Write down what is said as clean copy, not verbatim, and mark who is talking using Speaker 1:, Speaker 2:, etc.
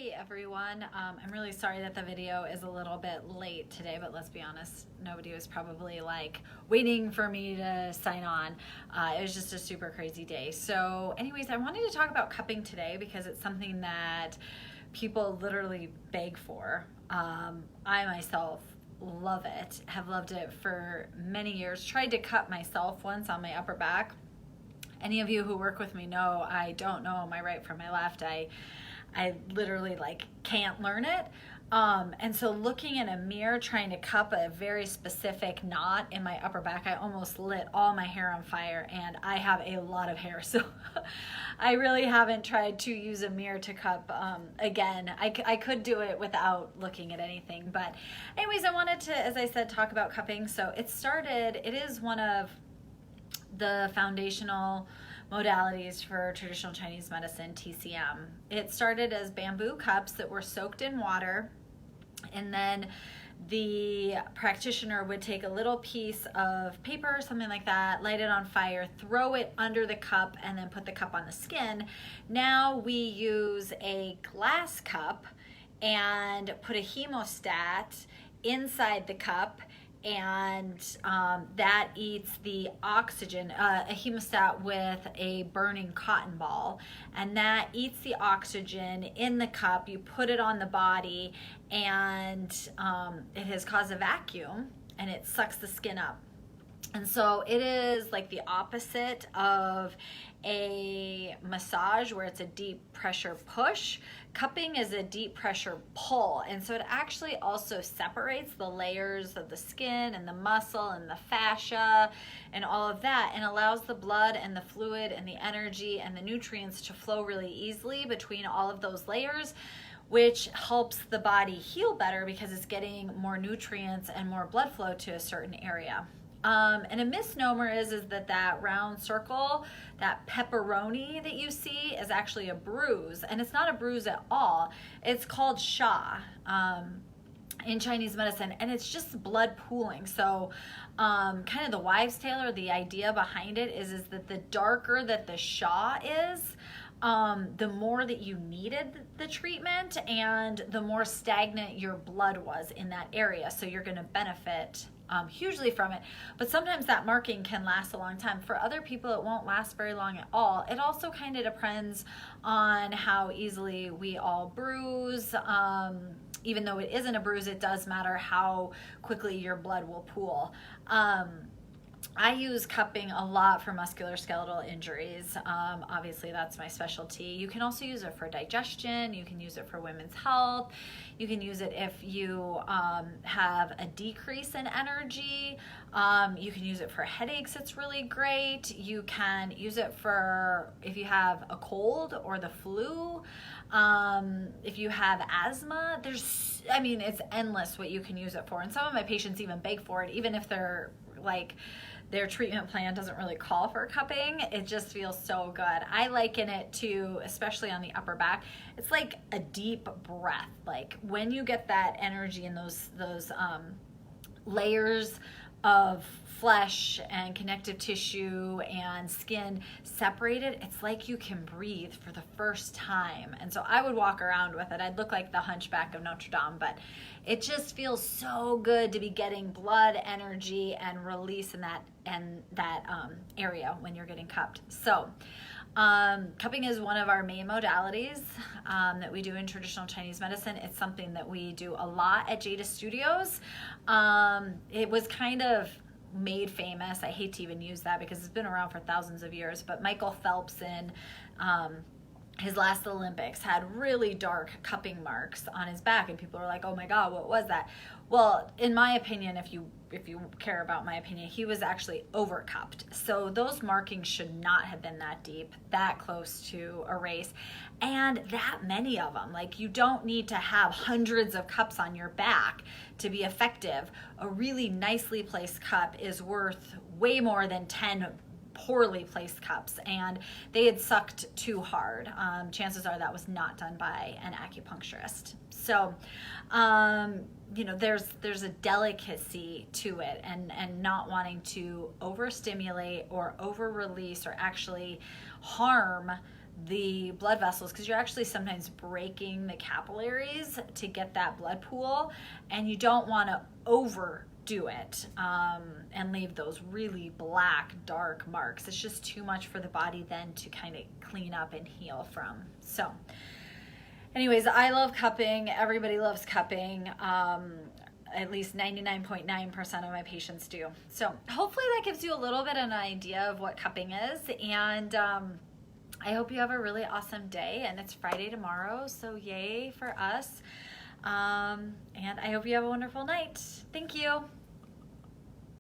Speaker 1: Hey everyone, I'm really sorry that the video is a little bit late today, but let's be honest, nobody was probably like waiting for me to sign on. It was just a super crazy day. So anyways, I wanted to talk about cupping today because it's something that people literally beg for. I myself love it, have loved it for many years. Tried to cut myself once on my upper back. Any of you who work with me know I don't know my right from my left. I literally like can't learn it. And so looking in a mirror, trying to cup a very specific knot in my upper back, I almost lit all my hair on fire, and I have a lot of hair. So I really haven't tried to use a mirror to cup again. I could do it without looking at anything. But anyways, I wanted to, as I said, talk about cupping. So it is one of the foundational modalities for traditional Chinese medicine, TCM. It started as bamboo cups that were soaked in water, and then the practitioner would take a little piece of paper or something like that, light it on fire, throw it under the cup, and then put the cup on the skin. Now we use a glass cup and put a hemostat inside the cup, and that eats the oxygen, a hemostat with a burning cotton ball, and that eats the oxygen in the cup. You put it on the body, and it has caused a vacuum, and it sucks the skin up. And so it is like the opposite of a massage where it's a deep pressure push. Cupping is a deep pressure pull. And so it actually also separates the layers of the skin and the muscle and the fascia and all of that, and allows the blood and the fluid and the energy and the nutrients to flow really easily between all of those layers, which helps the body heal better because it's getting more nutrients and more blood flow to a certain area. And a misnomer is that round circle, that pepperoni that you see, is actually a bruise, and it's not a bruise at all. It's called sha in Chinese medicine, and it's just blood pooling. So kind of the wives' tale, or the idea behind it is that the darker that the sha is, the more that you needed the treatment and the more stagnant your blood was in that area. So you're going to benefit hugely from it. But sometimes that marking can last a long time. For other people, it won't last very long at all. It also kind of depends on how easily we all bruise. Even though it isn't a bruise, it does matter how quickly your blood will pool. I use cupping a lot for musculoskeletal injuries. Obviously, that's my specialty. You can also use it for digestion. You can use it for women's health. You can use it if you have a decrease in energy. You can use it for headaches. It's really great. You can use it for if you have a cold or the flu. If you have asthma, it's endless what you can use it for. And some of my patients even beg for it, even if they're like, their treatment plan doesn't really call for cupping. It just feels so good. I liken it to, especially on the upper back, it's like a deep breath. Like when you get that energy in those layers of flesh and connective tissue and skin separated, it's like you can breathe for the first time. And so I would walk around with it. I'd look like the hunchback of Notre Dame, but it just feels so good to be getting blood, energy, and release in that area when you're getting cupped. So cupping is one of our main modalities that we do in traditional Chinese medicine. It's something that we do a lot at Jada Studios. It was kind of made famous. I hate to even use that because it's been around for thousands of years, but Michael Phelps in his last Olympics had really dark cupping marks on his back, and people were like, oh my God, what was that? Well, in my opinion, if you care about my opinion, he was actually over cupped. So those markings should not have been that deep, that close to a race, and that many of them. Like, you don't need to have hundreds of cups on your back to be effective. A really nicely placed cup is worth way more than 10 poorly placed cups, and they had sucked too hard. Chances are that was not done by an acupuncturist. So, there's a delicacy to it, and not wanting to overstimulate or over release or actually harm the blood vessels, because you're actually sometimes breaking the capillaries to get that blood pool, and you don't want to overdo it and leave those really black, dark marks. It's just too much for the body then to kind of clean up and heal from. So anyways, I love cupping. Everybody loves cupping. At least 99.9% of my patients do. So hopefully that gives you a little bit of an idea of what cupping is. And I hope you have a really awesome day. And it's Friday tomorrow, so yay for us. And I hope you have a wonderful night. Thank you.